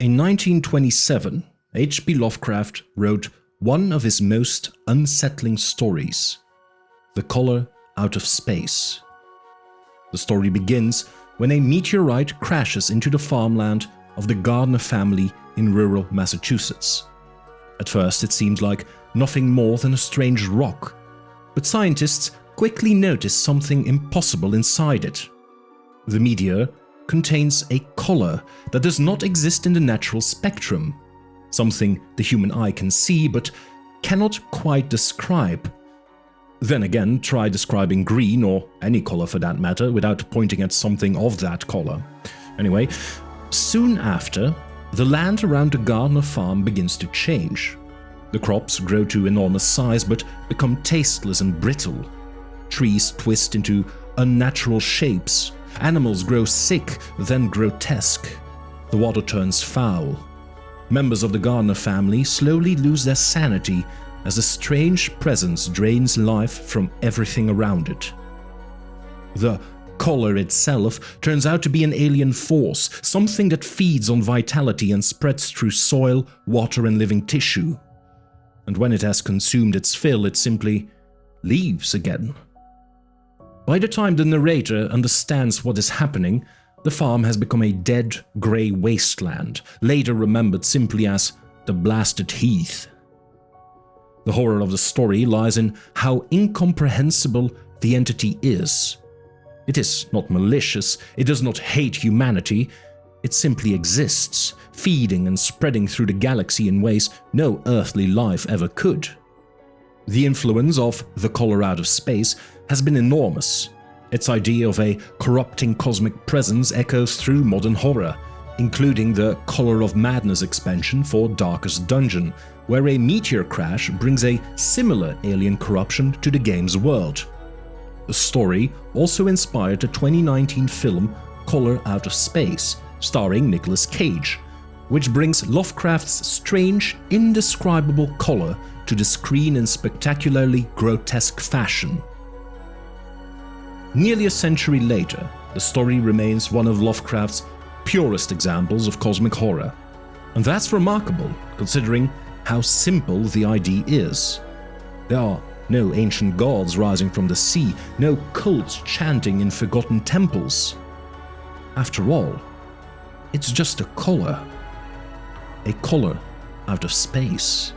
In 1927, H.P. Lovecraft wrote one of his most unsettling stories, The Color Out of Space. The story begins when a meteorite crashes into the farmland of the Gardner family in rural Massachusetts. At first, it seems like nothing more than a strange rock, but scientists quickly notice something impossible inside it. The meteor contains a color that does not exist in the natural spectrum, something the human eye can see but cannot quite describe. Then again, try describing green, or any color for that matter, without pointing at something of that color. Anyway, soon after, the land around the Gardner farm begins to change. The crops grow to enormous size but become tasteless and brittle. Trees twist into unnatural shapes. Animals grow sick, then grotesque. The water turns foul. Members of the Gardner family slowly lose their sanity as a strange presence drains life from everything around it. The color itself turns out to be an alien force, something that feeds on vitality and spreads through soil, water, and living tissue. And when it has consumed its fill, it simply leaves again. By the time the narrator understands what is happening, the farm has become a dead, grey wasteland, later remembered simply as the Blasted Heath. The horror of the story lies in how incomprehensible the entity is. It is not malicious, it does not hate humanity, it simply exists, feeding and spreading through the galaxy in ways no earthly life ever could. The influence of The Color Out of Space has been enormous. Its idea of a corrupting cosmic presence echoes through modern horror, including the Color of Madness expansion for Darkest Dungeon, where a meteor crash brings a similar alien corruption to the game's world. The story also inspired the 2019 film Color Out of Space, starring Nicolas Cage, which brings Lovecraft's strange, indescribable color to the screen in spectacularly grotesque fashion. Nearly a century later, the story remains one of Lovecraft's purest examples of cosmic horror. And that's remarkable, considering how simple the idea is. There are no ancient gods rising from the sea, no cults chanting in forgotten temples. After all, it's just a color out of space.